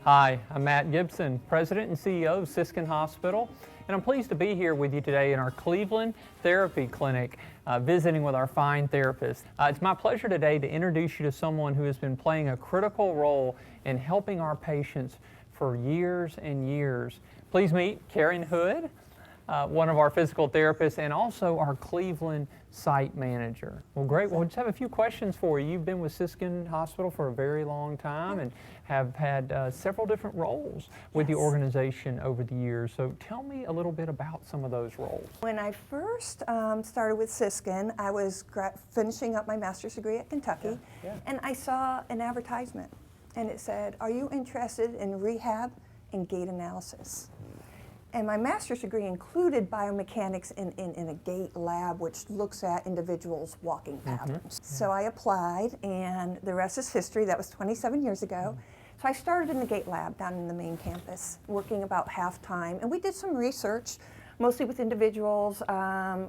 Hi, I'm Matt Gibson, President and CEO of Siskin Hospital, and I'm pleased to be here with you today in our Cleveland Therapy Clinic, visiting with our fine therapists. It's my pleasure today to introduce you to someone who has been playing a critical role in helping our patients for years and years. Please meet Karen Hood, one of our physical therapists, and also our Cleveland site manager. Well, great. Well, we just have a few questions for you. You've been with Siskin Hospital for a very long time and have had several different roles with the organization over the years. So tell me a little bit about some of those roles. When I first started with Siskin, I was finishing up my master's degree at Kentucky, and I saw an advertisement, and it said, "Are you interested in rehab and gait analysis?" And my master's degree included biomechanics in a gait lab, which looks at individuals' walking patterns. So I applied, and the rest is history. That was 27 years ago. So I started in the gait lab down in the main campus, working about half-time. And we did some research, mostly with individuals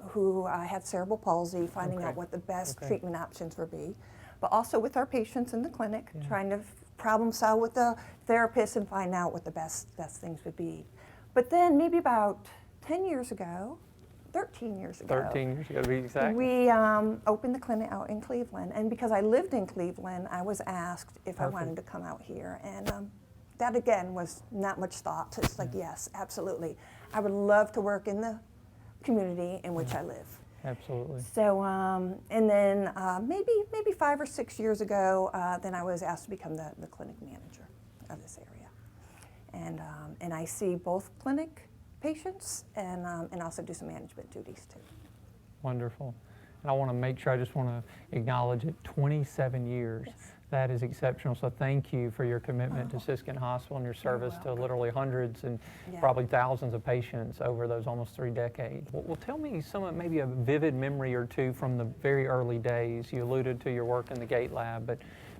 who had cerebral palsy, finding out what the best treatment options would be, but also with our patients in the clinic, trying to problem solve with the therapist and find out what the best things would be. But then maybe about 10 years ago, 13 years ago. 13 years ago to be exact. We opened the clinic out in Cleveland. And because I lived in Cleveland, I was asked if I wanted to come out here. And that again was not much thought. It's like, yes, absolutely. I would love to work in the community in which I live. Absolutely. So, and then maybe 5 or 6 years ago, then I was asked to become the clinic manager of this area. And I see both clinic patients and also do some management duties too. Wonderful. And I want to make sure, I just want to acknowledge it, 27 years. Yes. That is exceptional. So thank you for your commitment to Siskin Hospital and your service to literally hundreds and probably thousands of patients over those almost 3 decades. Well, tell me maybe a vivid memory or two from the very early days. You alluded to your work in the gait lab, but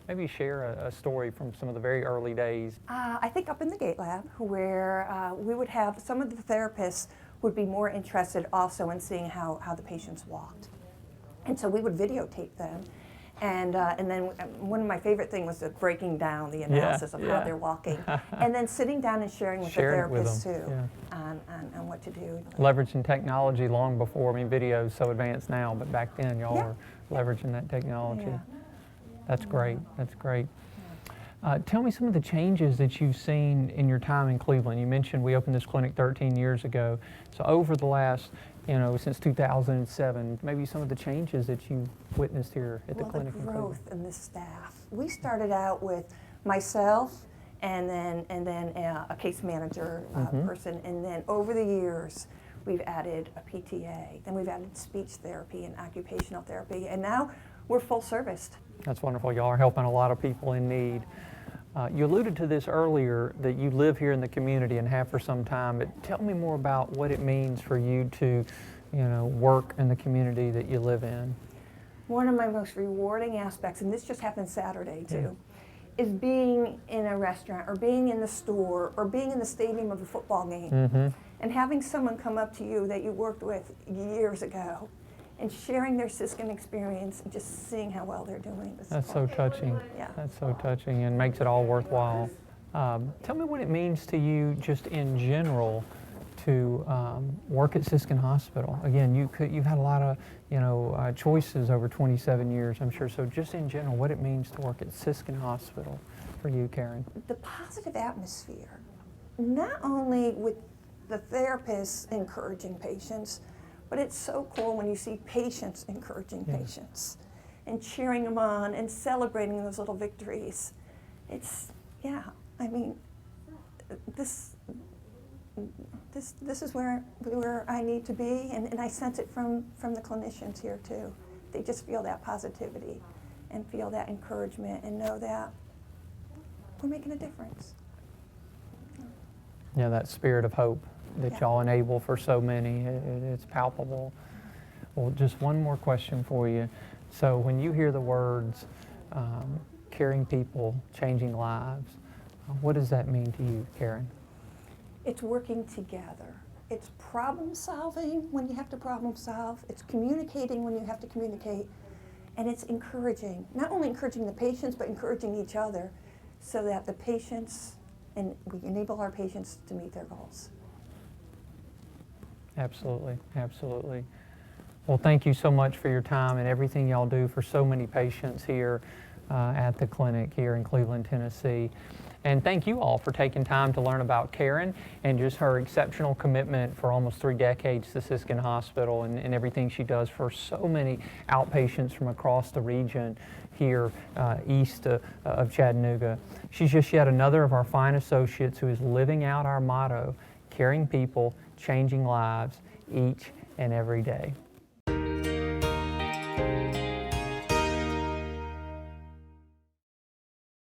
maybe share a story from some of the very early days. I think up in the gait lab, where we would have some of the therapists would be more interested also in seeing how the patients walked. And so we would videotape them. And then one of my favorite things was breaking down the analysis of how they're walking. And then sitting down and sharing with the therapists too on what to do. Leveraging technology long before, video is so advanced now, but back then y'all were leveraging that technology. Yeah. That's great. That's great. Tell me some of the changes that you've seen in your time in Cleveland. You mentioned we opened this clinic 13 years ago. So over the last, since 2007, maybe some of the changes that you've witnessed here at the clinic. The growth in the staff. We started out with myself and then a case manager person, and then over the years we've added a PTA, then we've added speech therapy and occupational therapy, and now we're full serviced. That's wonderful. Y'all are helping a lot of people in need. You alluded to this earlier, that you live here in the community and have for some time, but tell me more about what it means for you to, work in the community that you live in. One of my most rewarding aspects, and this just happened Saturday too, is being in a restaurant or being in the store or being in the stadium of a football game and having someone come up to you that you worked with years ago and sharing their Siskin experience and just seeing how well they're doing. That's so touching. Yeah. That's so touching and makes it all worthwhile. Tell me what it means to you just in general to work at Siskin Hospital. Again, you've had a lot of choices over 27 years, I'm sure. So just in general, what it means to work at Siskin Hospital for you, Karen. The positive atmosphere, not only with the therapists encouraging patients, but it's so cool when you see patients encouraging patients and cheering them on and celebrating those little victories. It's, this is where I need to be, and I sense it from the clinicians here too. They just feel that positivity and feel that encouragement and know that we're making a difference. Yeah, that spirit of hope that y'all enable for so many, it's palpable. Well, just one more question for you. So when you hear the words, caring people, changing lives, what does that mean to you, Karen? It's working together. It's problem solving when you have to problem solve. It's communicating when you have to communicate. And it's encouraging, not only encouraging the patients, but encouraging each other so that the patients and we enable our patients to meet their goals. Absolutely, absolutely. Well, thank you so much for your time and everything y'all do for so many patients here at the clinic here in Cleveland, Tennessee. And thank you all for taking time to learn about Karen and just her exceptional commitment for almost 3 decades to Siskin Hospital and everything she does for so many outpatients from across the region here east of Chattanooga. She's just yet another of our fine associates who is living out our motto, caring people, changing lives each and every day.